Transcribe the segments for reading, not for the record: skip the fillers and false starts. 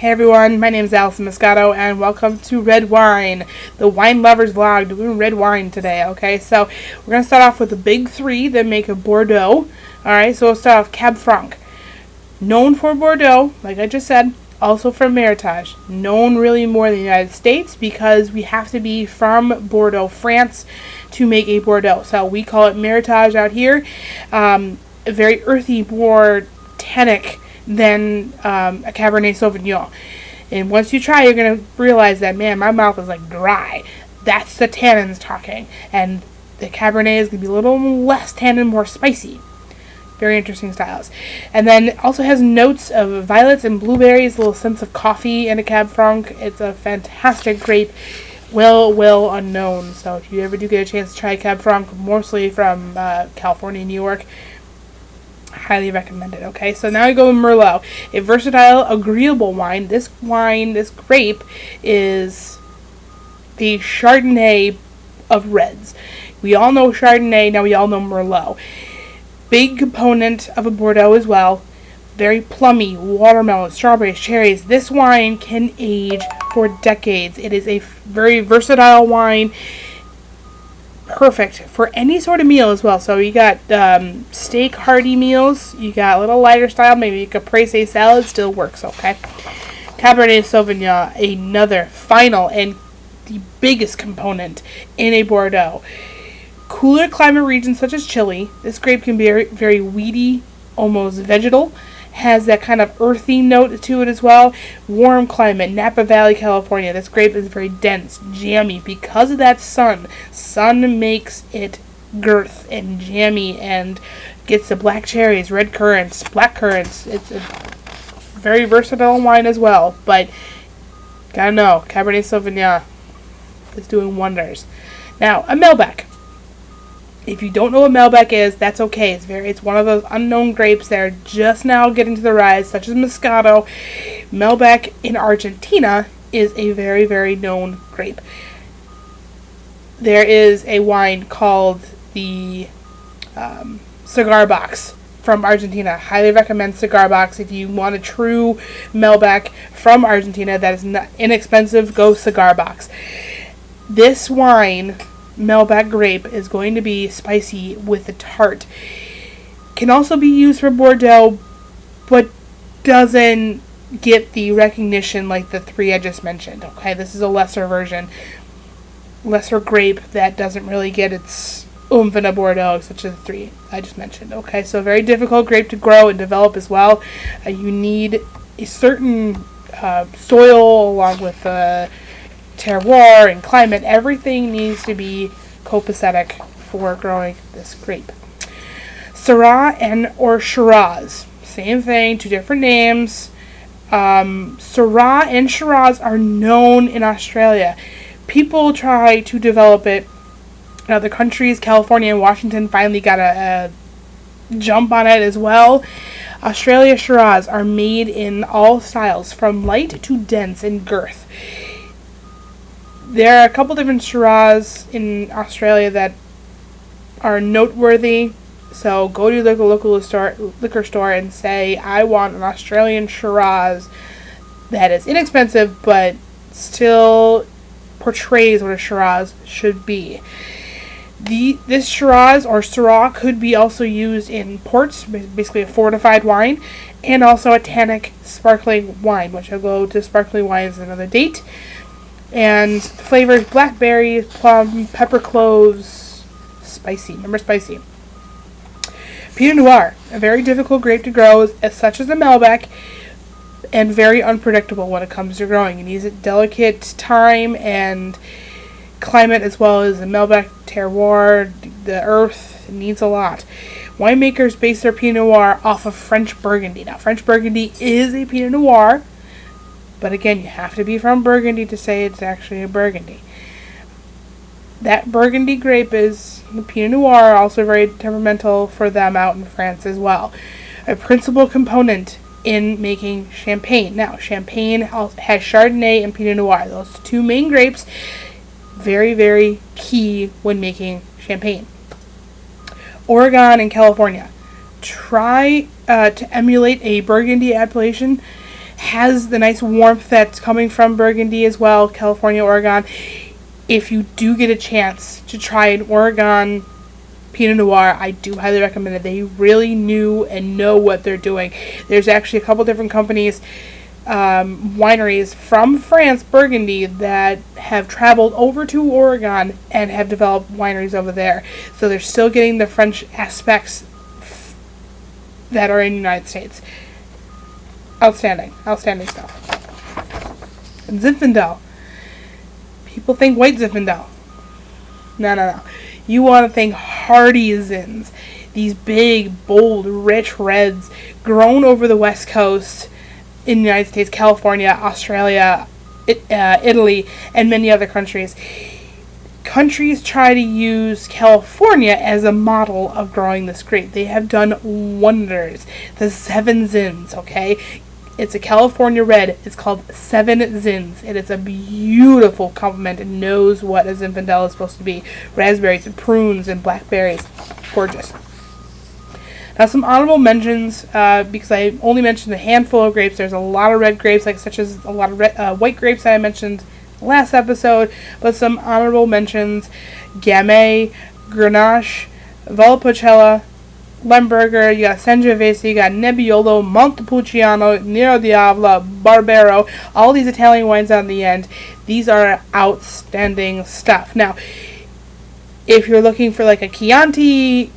Hey everyone, my name is Allison Moscato and welcome to Red Wine, the wine lovers vlog, doing red wine today, okay? So we're going to start off with the big three that make a Bordeaux, alright? So we'll start off Cab Franc, known for Bordeaux, like I just said, also from Meritage, known really more in the United States because we have to be from Bordeaux, France to make a Bordeaux. So we call it Meritage out here, a very earthy, more tannic than a Cabernet Sauvignon. And once you try, you're going to realize that, man, my mouth is like dry. That's the tannins talking. And the Cabernet is going to be a little less tannin, more spicy. Very interesting styles. And then it also has notes of violets and blueberries, a little sense of coffee in a Cab Franc. It's a fantastic grape, well unknown. So if you ever do get a chance to try Cab Franc, mostly from California, New York, highly recommended. Okay, so now we go with Merlot, a versatile, agreeable wine. This grape is the Chardonnay of reds. We all know Chardonnay, now we all know Merlot. Big component of a Bordeaux as well. Very plummy, watermelon, strawberries, cherries. This wine can age for decades. It is a very versatile wine. Perfect for any sort of meal as well. So you got steak hearty meals, you got a little lighter style, maybe a caprese salad still works, okay? Cabernet Sauvignon, another final and the biggest component in a Bordeaux. Cooler climate regions such as Chile, this grape can be very, very weedy, almost vegetal. Has that kind of earthy note to it as well. Warm climate, Napa Valley, California. This grape is very dense, jammy because of that sun. Sun makes it girth and jammy and gets the black cherries, red currants, black currants. It's a very versatile wine as well. But gotta know, Cabernet Sauvignon is doing wonders. Now, a Malbec. If you don't know what Malbec is, that's okay. It's one of those unknown grapes that are just now getting to the rise, such as Moscato. Malbec in Argentina is a very, very known grape. There is a wine called the Cigar Box from Argentina. Highly recommend Cigar Box if you want a true Malbec from Argentina that is not inexpensive. Go Cigar Box. This wine, Malbec grape, is going to be spicy with a tart. Can also be used for Bordeaux, but doesn't get the recognition like the three I just mentioned. Okay, this is a lesser version, lesser grape that doesn't really get its oomph in a Bordeaux, such as the three I just mentioned. Okay, so very difficult grape to grow and develop as well. You need a certain soil along with terroir and climate. Everything needs to be copacetic for growing this grape. Syrah or Shiraz, same thing, two different names. Syrah and Shiraz are known in Australia. People try to develop it in other countries. California and Washington finally got a jump on it as well. Australia Shiraz are made in all styles, from light to dense in girth. There are a couple different Shiraz in Australia that are noteworthy. So go to the local liquor store and say, I want an Australian Shiraz that is inexpensive but still portrays what a Shiraz should be. This Shiraz or Syrah could be also used in ports, basically a fortified wine, and also a tannic sparkling wine, which I'll go to sparkling wines another date. And the flavors: blackberry, plum, pepper cloves, spicy. Remember spicy. Pinot Noir, a very difficult grape to grow, as such as a Malbec, and very unpredictable when it comes to growing. It needs a delicate time and climate, as well as the Malbec terroir, the earth. It needs a lot. Winemakers base their Pinot Noir off of French Burgundy. Now, French Burgundy is a Pinot Noir, but again, you have to be from Burgundy to say it's actually a Burgundy. That Burgundy grape is the Pinot Noir, also very temperamental for them out in France as well. A principal component in making Champagne. Now, Champagne has Chardonnay and Pinot Noir. Those two main grapes, very, very key when making Champagne. Oregon and California. Try to emulate a Burgundy appellation. has the nice warmth that's coming from Burgundy as well, California, Oregon. If you do get a chance to try an Oregon Pinot Noir, I do highly recommend it. They really knew and know what they're doing. There's actually a couple different companies, wineries from France, Burgundy, that have traveled over to Oregon and have developed wineries over there. So they're still getting the French aspects that are in the United States. Outstanding stuff. And Zinfandel. People think white Zinfandel. No. You want to think hardy Zins. These big, bold, rich reds grown over the West Coast in the United States, California, Australia, Italy, and many other countries. Countries try to use California as a model of growing this grape. They have done wonders. The 7 Zins, okay? It's a California red. It's called 7 Zins. It is a beautiful complement. It knows what a Zinfandel is supposed to be. Raspberries and prunes and blackberries. Gorgeous. Now some honorable mentions, because I only mentioned a handful of grapes. There's a lot of red grapes, such as a lot of white grapes that I mentioned last episode. But some honorable mentions: Gamay, Grenache, Valpolicella, Lemberger, you got Sangiovese, you got Nebbiolo, Montepulciano, Nero Diavolo, Barbero, all these Italian wines on the end. These are outstanding stuff. Now, if you're looking for a Chianti,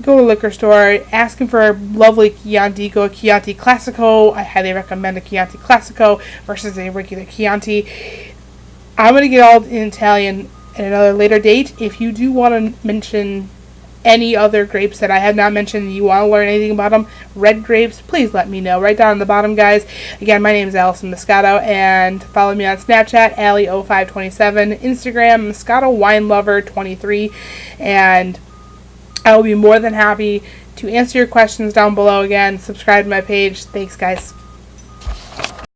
go to a liquor store, asking for a lovely Chianti, go Chianti Classico. I highly recommend a Chianti Classico versus a regular Chianti. I'm going to get all in Italian at another later date. If you do want to mention any other grapes that I have not mentioned and you want to learn anything about them, red grapes, please let me know. Right down on the bottom, guys. Again, my name is Allison Moscato, and follow me on Snapchat, Allie0527, Instagram, Moscato Wine Lover 23, and I will be more than happy to answer your questions down below. Again, subscribe to my page. Thanks, guys.